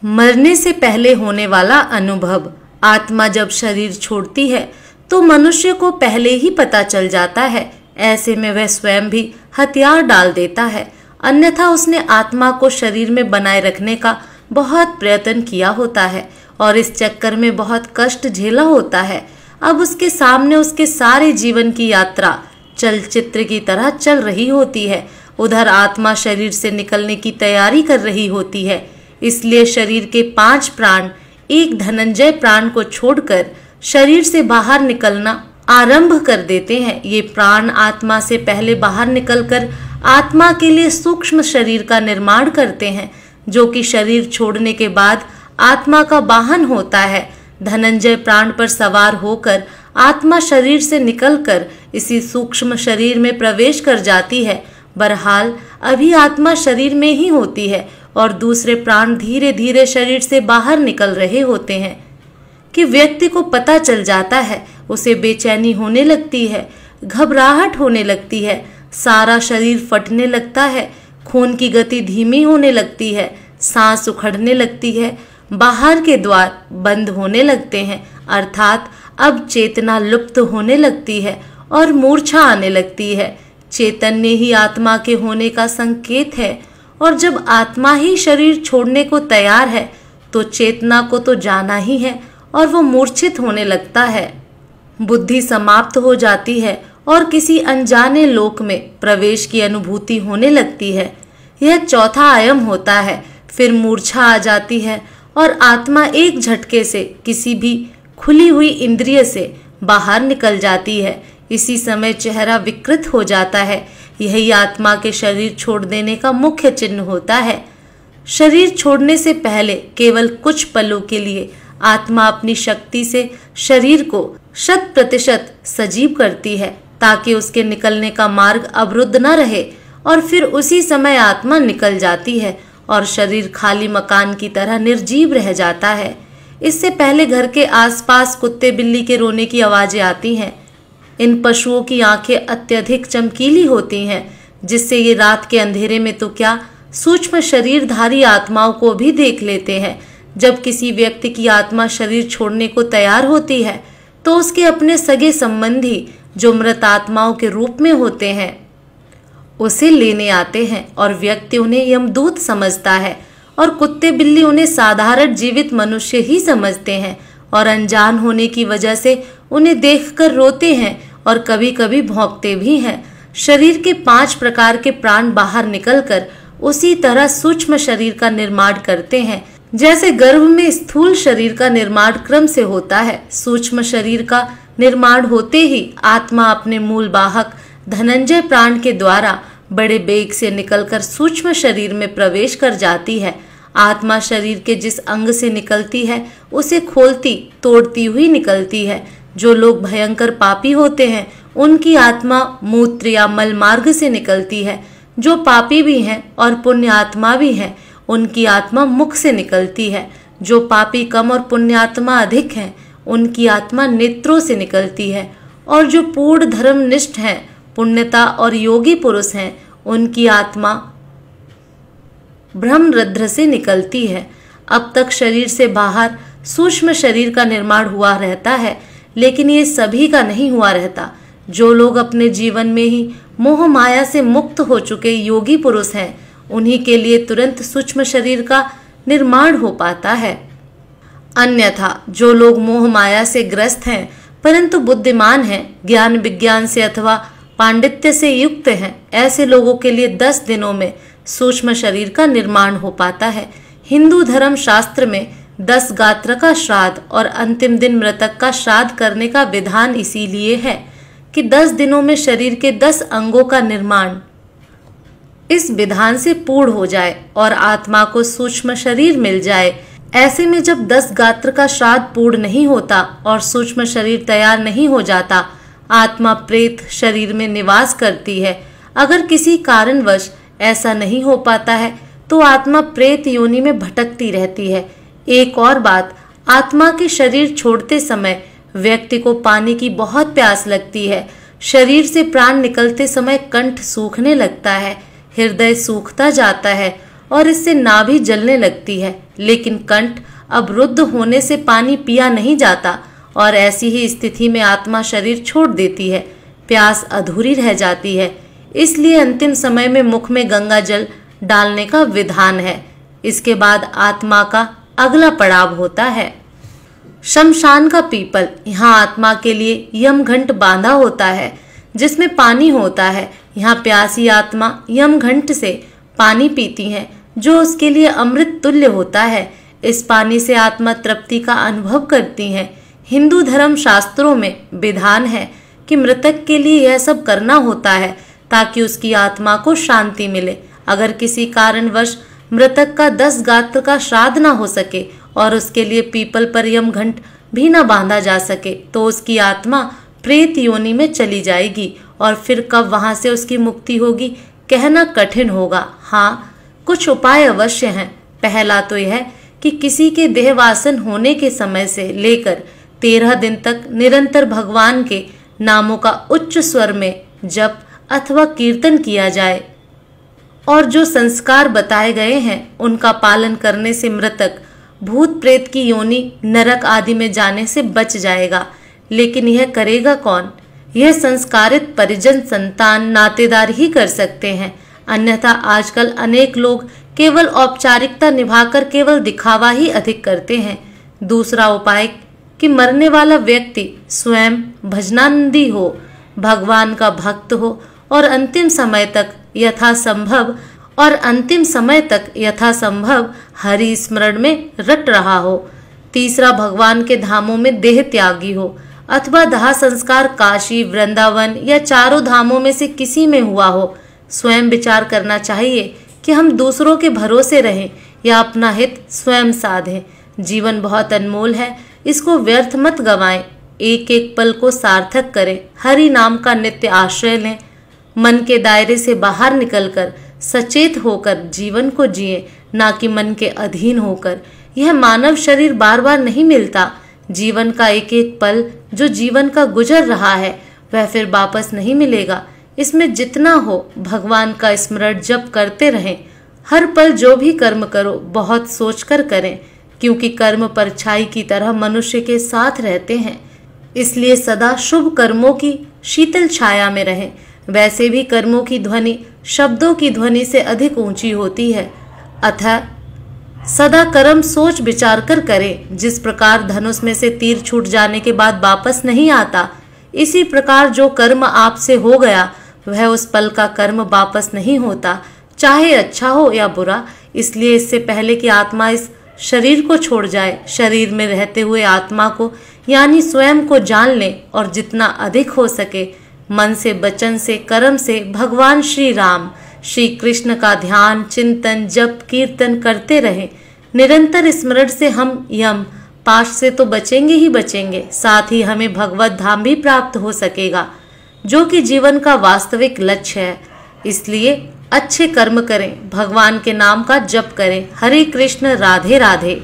मरने से पहले होने वाला अनुभव। आत्मा जब शरीर छोड़ती है तो मनुष्य को पहले ही पता चल जाता है। ऐसे में वह स्वयं भी हथियार डाल देता है, अन्यथा उसने आत्मा को शरीर में बनाए रखने का बहुत प्रयत्न किया होता है और इस चक्कर में बहुत कष्ट झेला होता है। अब उसके सामने उसके सारे जीवन की यात्रा चलचित्र की तरह चल रही होती है। उधर आत्मा शरीर से निकलने की तैयारी कर रही होती है। इसलिए शरीर के 5 प्राण एक धनंजय प्राण को छोड़कर शरीर से बाहर निकलना आरंभ कर देते हैं। ये प्राण आत्मा से पहले बाहर निकलकर आत्मा के लिए सूक्ष्म शरीर का निर्माण करते हैं, जो कि शरीर छोड़ने के बाद आत्मा का वाहन होता है। धनंजय प्राण पर सवार होकर आत्मा शरीर से निकलकर इसी सूक्ष्म शरीर में प्रवेश कर जाती है। बहरहाल अभी आत्मा शरीर में ही होती है और दूसरे प्राण धीरे धीरे शरीर से बाहर निकल रहे होते हैं कि व्यक्ति को पता चल जाता है। उसे बेचैनी होने लगती है, घबराहट होने लगती है, सारा शरीर फटने लगता है, खून की गति धीमी होने लगती है, सांस उखड़ने लगती है, बाहर के द्वार बंद होने लगते हैं, अर्थात अब चेतना लुप्त होने लगती है और मूर्छा आने लगती है। चैतन्य ही आत्मा के होने का संकेत है और जब आत्मा ही शरीर छोड़ने को तैयार है तो चेतना को तो जाना ही है और वो मूर्छित होने लगता है। बुद्धि समाप्त हो जाती है और किसी अनजाने लोक में प्रवेश की अनुभूति होने लगती है। यह चौथा आयाम होता है। फिर मूर्छा आ जाती है और आत्मा एक झटके से किसी भी खुली हुई इंद्रिय से बाहर निकल जाती है। इसी समय चेहरा विकृत हो जाता है। यही आत्मा के शरीर छोड़ देने का मुख्य चिन्ह होता है। शरीर छोड़ने से पहले केवल कुछ पलों के लिए आत्मा अपनी शक्ति से शरीर को 100% सजीव करती है ताकि उसके निकलने का मार्ग अवरुद्ध न रहे और फिर उसी समय आत्मा निकल जाती है और शरीर खाली मकान की तरह निर्जीव रह जाता है। इससे पहले घर के आसपास कुत्ते बिल्ली के रोने की आवाजें आती हैं। इन पशुओं की आंखें अत्यधिक चमकीली होती हैं, जिससे ये रात के अंधेरे में तो क्या सूक्ष्म शरीरधारी आत्माओं को भी देख लेते हैं। जब किसी व्यक्ति की आत्मा शरीर छोड़ने को तैयार होती है तो उसके अपने सगे संबंधी जो मृत आत्माओं के रूप में होते हैं उसे लेने आते हैं और व्यक्ति उन्हें यमदूत समझता है और कुत्ते बिल्ली उन्हें साधारण जीवित मनुष्य ही समझते हैं और अनजान होने की वजह से उन्हें देखकर रोते हैं और कभी कभी भौंकते भी हैं। शरीर के 5 प्रकार के प्राण बाहर निकलकर उसी तरह सूक्ष्म शरीर का निर्माण करते हैं जैसे गर्भ में स्थूल शरीर का निर्माण क्रम से होता है। सूक्ष्म शरीर का निर्माण होते ही आत्मा अपने मूल वाहक धनंजय प्राण के द्वारा बड़े वेग से निकलकर सूक्ष्म शरीर में प्रवेश कर जाती है। आत्मा शरीर के जिस अंग से निकलती है उसे खोलती तोड़ती हुई निकलती है। जो लोग भयंकर पापी होते हैं उनकी आत्मा मूत्र या मल मार्ग से निकलती है। जो पापी भी हैं और पुण्य आत्मा भी हैं उनकी आत्मा मुख से निकलती है। जो पापी कम और पुण्य आत्मा अधिक हैं उनकी आत्मा नेत्रों से निकलती है और जो पूर्ण धर्मनिष्ठ हैं, पुण्यता और योगी पुरुष हैं, उनकी आत्मा ब्रह्मरंध्र से निकलती है। अब तक शरीर से बाहर सूक्ष्म शरीर का निर्माण हुआ रहता है, लेकिन ये सभी का नहीं हुआ रहता। जो लोग अपने जीवन में ही मोह माया से मुक्त हो चुके योगी पुरुष हैं उन्हीं के लिए तुरंत सूक्ष्म शरीर का निर्माण हो पाता है। अन्यथा जो लोग मोह माया से ग्रस्त हैं परंतु बुद्धिमान हैं, ज्ञान विज्ञान से अथवा पांडित्य से युक्त हैं, ऐसे लोगों के लिए 10 दिनों में सूक्ष्म शरीर का निर्माण हो पाता है। हिंदू धर्म शास्त्र में 10 गात्र का श्राद्ध और अंतिम दिन मृतक का श्राद्ध करने का विधान इसीलिए है कि 10 दिनों में शरीर के 10 अंगों का निर्माण इस विधान से पूर्ण हो जाए और आत्मा को सूक्ष्म शरीर मिल जाए। ऐसे में जब 10 गात्र का श्राद्ध पूर्ण नहीं होता और सूक्ष्म शरीर तैयार नहीं हो जाता, आत्मा प्रेत शरीर में निवास करती है। अगर किसी कारणवश ऐसा नहीं हो पाता है तो आत्मा प्रेत योनि में भटकती रहती है। एक और बात, आत्मा के शरीर छोड़ते समय व्यक्ति को पानी की बहुत प्यास लगती है। शरीर से प्राण निकलते समय कंठ सूखने लगता है, हृदय सूखता जाता है और इससे नाभि जलने लगती है, लेकिन कंठ अवरुद्ध होने से पानी पिया नहीं जाता और ऐसी ही स्थिति में आत्मा शरीर छोड़ देती है। प्यास अधूरी रह जाती है। इसलिए अंतिम समय में मुख में गंगा जल डालने का विधान है। इसके बाद आत्मा का अगला पड़ाव होता है शमशान का पीपल। यहाँ आत्मा के लिए यमघंट बांधा होता है जिसमें पानी होता है। यहाँ प्यासी आत्मा यमघंट से पानी पीती है जो उसके लिए अमृत तुल्य होता है। इस पानी से आत्मा तृप्ति का अनुभव करती है। हिंदू धर्म शास्त्रों में विधान है कि मृतक के लिए यह सब करना होता है ताकि उसकी आत्मा को शांति मिले। अगर किसी कारणवश मृतक का 10 गात्र का श्राद्ध न हो सके और उसके लिए पीपल पर यमघंट भी न बांधा जा सके तो उसकी आत्मा प्रेत योनि में चली जाएगी और फिर कब वहां से उसकी मुक्ति होगी कहना कठिन होगा। हाँ, कुछ उपाय अवश्य हैं। पहला तो यह कि किसी के देहवासन होने के समय से लेकर 13 दिन तक निरंतर भगवान के नामों का उच्च स्वर में जप अथवा कीर्तन किया जाए और जो संस्कार बताए गए हैं उनका पालन करने से मृतक भूत प्रेत की योनि नरक आदि में जाने से बच जाएगा। लेकिन यह करेगा कौन? यह संस्कारित परिजन, संतान, नातेदार ही कर सकते हैं। अन्यथा आजकल अनेक लोग केवल औपचारिकता निभाकर केवल दिखावा ही अधिक करते हैं। दूसरा उपाय कि मरने वाला व्यक्ति स्वयं भजनानंदी हो, भगवान का भक्त हो और अंतिम समय तक यथासंभव हरि स्मरण में रट रहा हो। तीसरा, भगवान के धामों में देह त्यागी हो अथवा दाह संस्कार काशी, वृंदावन या चारों धामों में से किसी में हुआ हो। स्वयं विचार करना चाहिए कि हम दूसरों के भरोसे रहें या अपना हित स्वयं साधें। जीवन बहुत अनमोल है, इसको व्यर्थ मत गवाएं। एक एक पल को सार्थक करें। हरि नाम का नित्य आश्रय लें। मन के दायरे से बाहर निकलकर सचेत होकर जीवन को जिए, ना कि मन के अधीन होकर। यह मानव शरीर बार बार नहीं मिलता। जीवन का एक एक पल जो जीवन का गुजर रहा है वह फिर वापस नहीं मिलेगा। इसमें जितना हो भगवान का स्मरण जप करते रहें। हर पल जो भी कर्म करो बहुत सोचकर करें, क्योंकि कर्म परछाई की तरह मनुष्य के साथ रहते हैं। इसलिए सदा शुभ कर्मों की शीतल छाया में रहें। वैसे भी कर्मों की ध्वनि शब्दों की ध्वनि से अधिक ऊंची होती है। अतः सदा कर्म सोच विचार कर करें। जिस प्रकार धनुष में से तीर छूट जाने के बाद वापस नहीं आता, इसी प्रकार जो कर्म आपसे हो गया वह उस पल का कर्म वापस नहीं होता, चाहे अच्छा हो या बुरा। इसलिए इससे पहले कि आत्मा इस शरीर को छोड़ जाए, शरीर में रहते हुए आत्मा को यानी स्वयं को जान लें और जितना अधिक हो सके मन से, वचन से, कर्म से भगवान श्री राम, श्री कृष्ण का ध्यान, चिंतन, जप, कीर्तन करते रहें। निरंतर स्मरण से हम यम पाश से तो बचेंगे ही बचेंगे, साथ ही हमें भगवत धाम भी प्राप्त हो सकेगा, जो कि जीवन का वास्तविक लक्ष्य है। इसलिए अच्छे कर्म करें, भगवान के नाम का जप करें। हरे कृष्ण, राधे राधे।